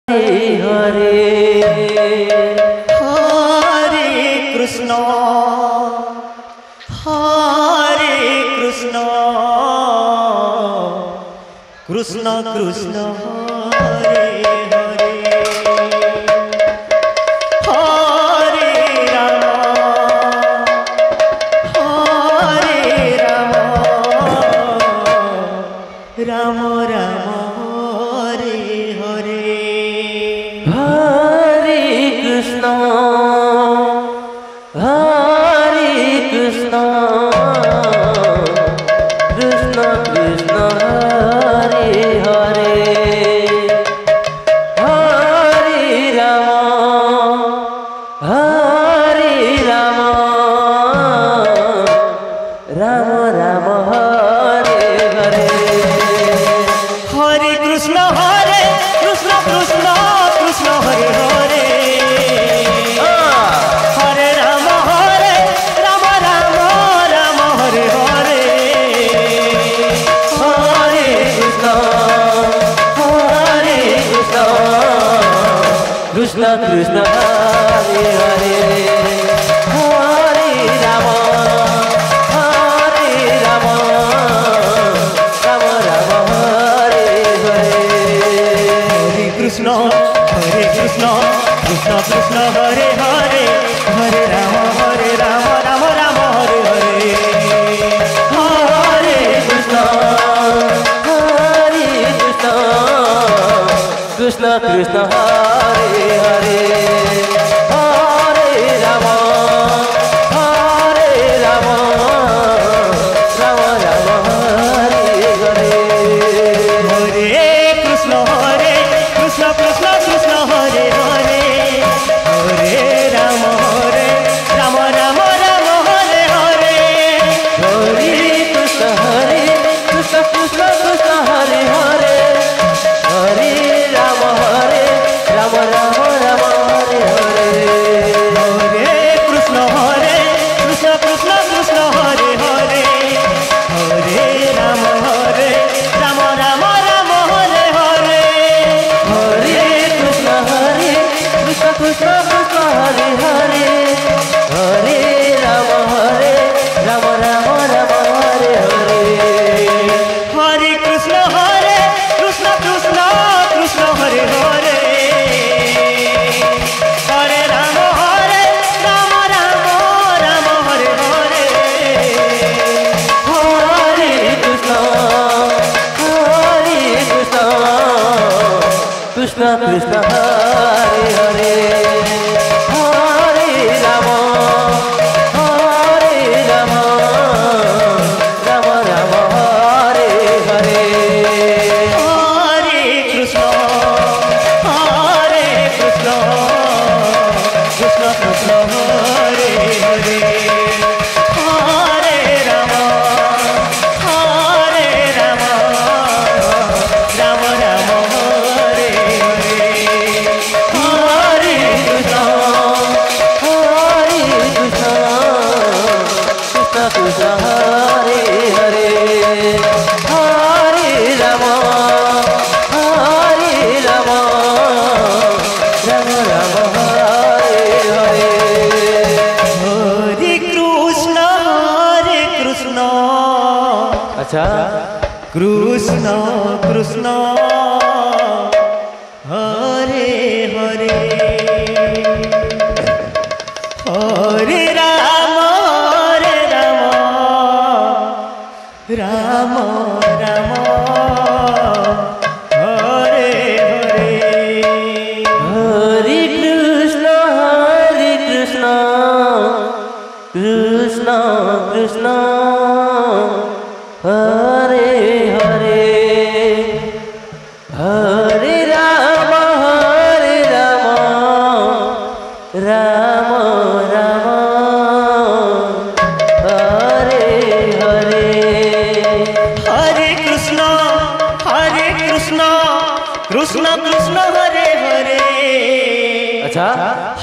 हरे हरे कृष्ण कृष्ण कृष्ण हरे हरे हरे राम राम राम हरे हरे हरे कृष्ण कृष्ण कृष्ण हरे हरे हरे राम राम राम हरे हरे हरे कृष्ण कृष्ण कृष्ण हरे हरे हरे राम राम हरे हरे हरे कृष्ण कृष्ण कृष्ण हरे हरे हरे राम राम हरे हरे कृष्ण कृष्ण कृष्ण हरे हरे हरे राम राम हरे हरे हरे कृष्ण कृष्ण कृष्ण हरे हरे हरे राम राम हरे हरे हरे कृष्ण कृष्ण कृष्ण हरे हरे हरे राम राम हरे हरे हरे कृष्ण कृष्ण कृष्ण हरे हरे हरे राम राम हरे हरे हरे कृष्ण कृष्ण कृष्ण हरे हरे हरे राम हरे कृष्ण कृष्ण हरे हरे हरे राम राम हरे हरे हरे कृष्ण कृष्ण हरे हरे हरे राम हरे हरे हरे कृष्ण कृष्ण कृष्ण हरे हरे हरे राम राम हरे हरे हरे कृष्ण कृष्ण कृष्ण हरे हरे हरे राम राम हरे हरे हरे कृष्ण कृष्ण हरे हरे हरे राम राम हरे हरे हरे कृष्ण अच्छा कृष्ण कृष्ण हरे हरे हरे राम राम हरे हरे हरे कृष्ण कृष्ण कृष्ण हरे हरे हरे राम राम हरे हरे हरे कृष्ण कृष्ण कृष्ण हरे हरे अच्छा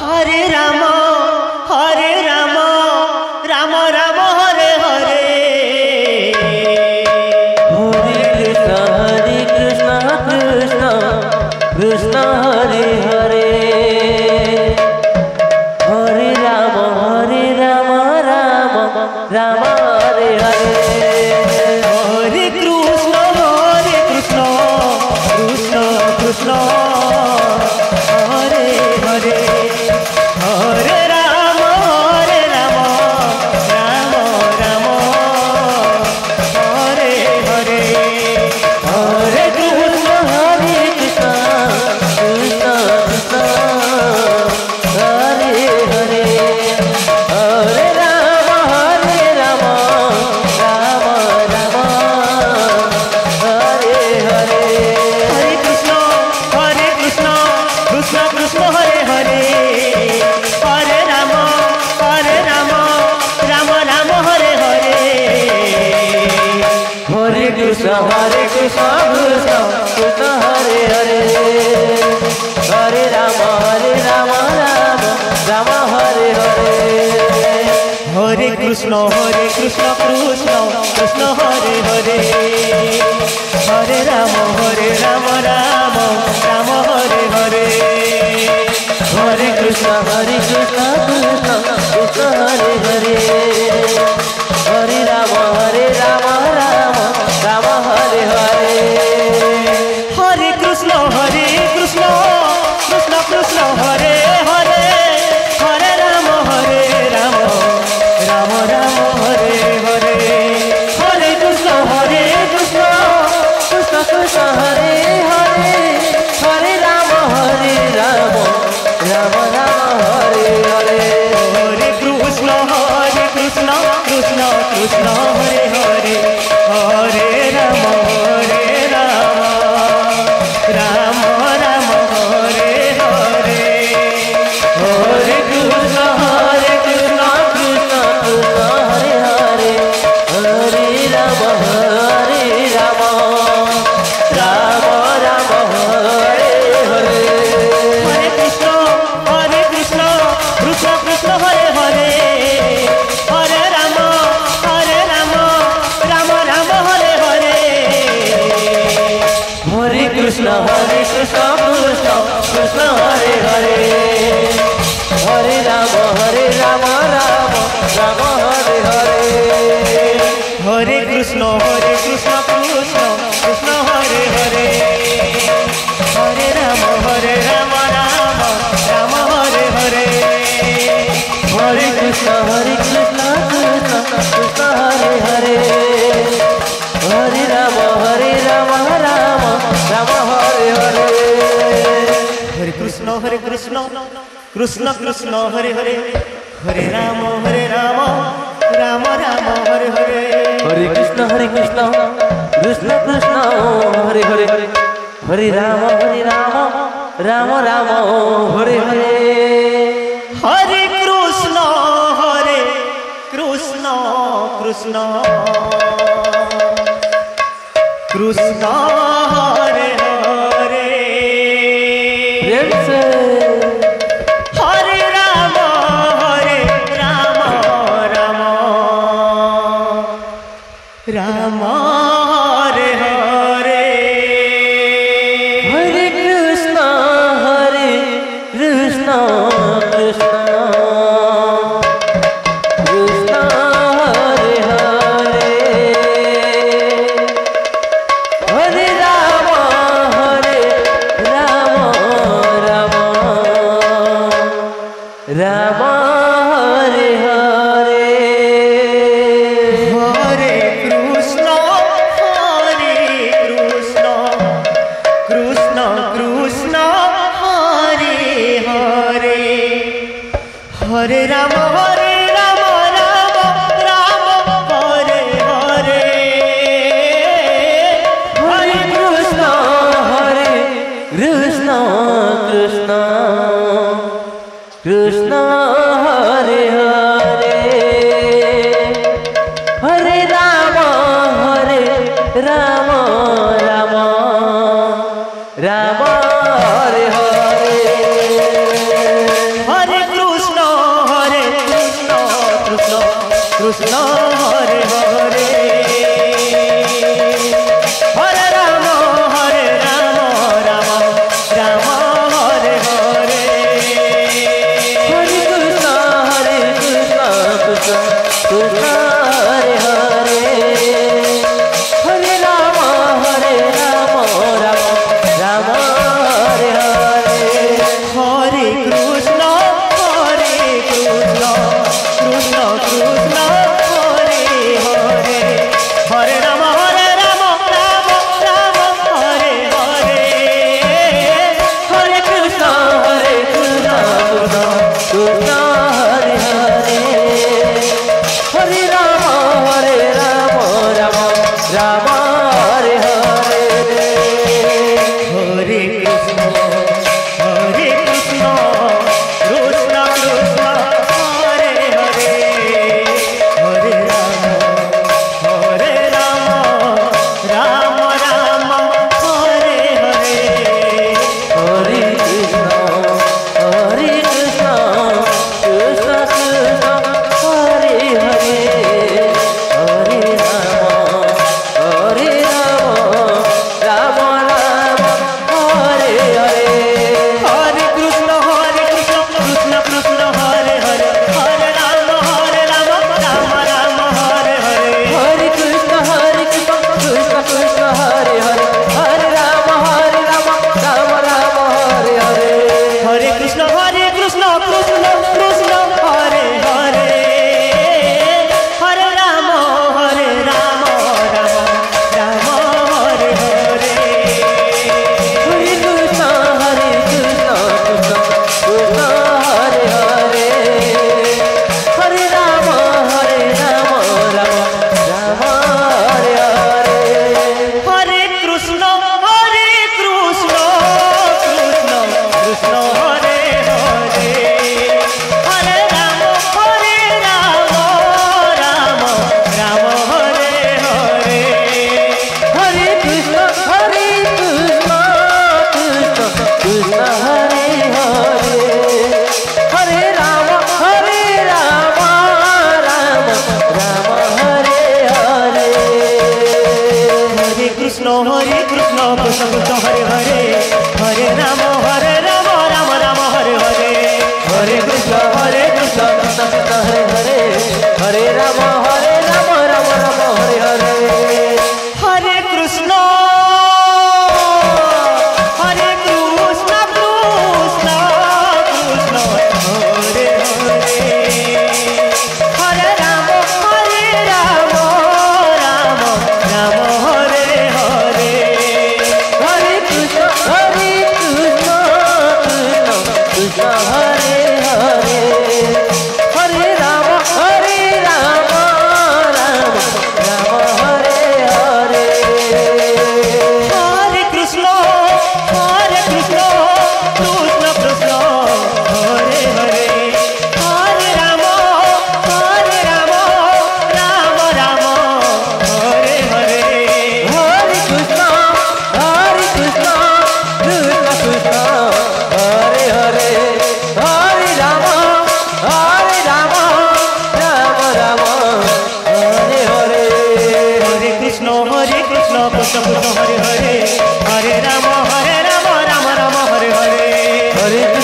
हरे राम राम हरे हरे हरे कृष्ण कृष्ण कृष्ण हरे हरे हरे राम राम राम हरे हरे हरे कृष्ण कृष्ण कृष्ण हरे हरे हरे राम राम राम हरे हरे हरे कृष्ण कृष्ण कृष्ण हरे हरे हरे राम राम राम हरे हरे हरे कृष्ण कृष्ण कृष्ण हरे हरे हरे राम राम राम हरे हरे हरे कृष्ण कृष्ण कृष्ण हरे हरे हरे राम राम राम हरे हरे हरे कृष्ण कृष्ण कृष्ण हरे हरे हरे राम राम राम हरे हरे हरे कृष्ण कृष्ण कृष्ण हरे हरे हरे राम राम राम हरे हरे हरे कृष्ण कृष्ण कृष्ण हरे हरे हरे राम राम राम हरे हरे हरे कृष्ण कृष्ण कृष्ण हरे हरे हरे राम राम राम हरे हरे हरे कृष्ण कृष्ण कृष्ण हरे हरे हरे राम राम राम हरे हरे हरे कृष्ण कृष्ण कृष्ण हरे हरे हरे राम राम राम हरे हरे हरे कृष्ण कृष्ण हरे हरे हरे राम राम हरे हरे हरे कृष्ण कृष्ण कृष्ण हरे हरे हरे राम राम राम हरे हरे हरे कृष्ण कृष्ण हरे हरे हरे राम राम हरे हरे हरे कृष्ण कृष्ण कृष्ण हरे हरे हरे राम राम हरे हरे हरे कृष्ण कृष्ण हरे हरे हरे राम राम राम हरे हरे हरे कृष्ण कृष्ण कृष्ण हरे हरे हरे राम राम हरे हरे हरे कृष्ण कृष्ण हरे हरे प्रेम से हरे राम राम हरे हरे हरे कृष्ण कृष्ण कृष्ण हरे हरे हरे राम राम हरे हरे हरे कृष्ण कृष्ण हरे हरे हरे राम राम हरे हरे हरे कृष्ण कृष्ण कृष्ण हरे हरे हरे राम राम हरे हरे हरे कृष्ण कृष्ण हरे हरे हरे राम राम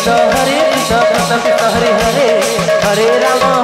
कृष्ण हरे कृष्ण कृष्ण कृष्ण हरे हरे हरे राम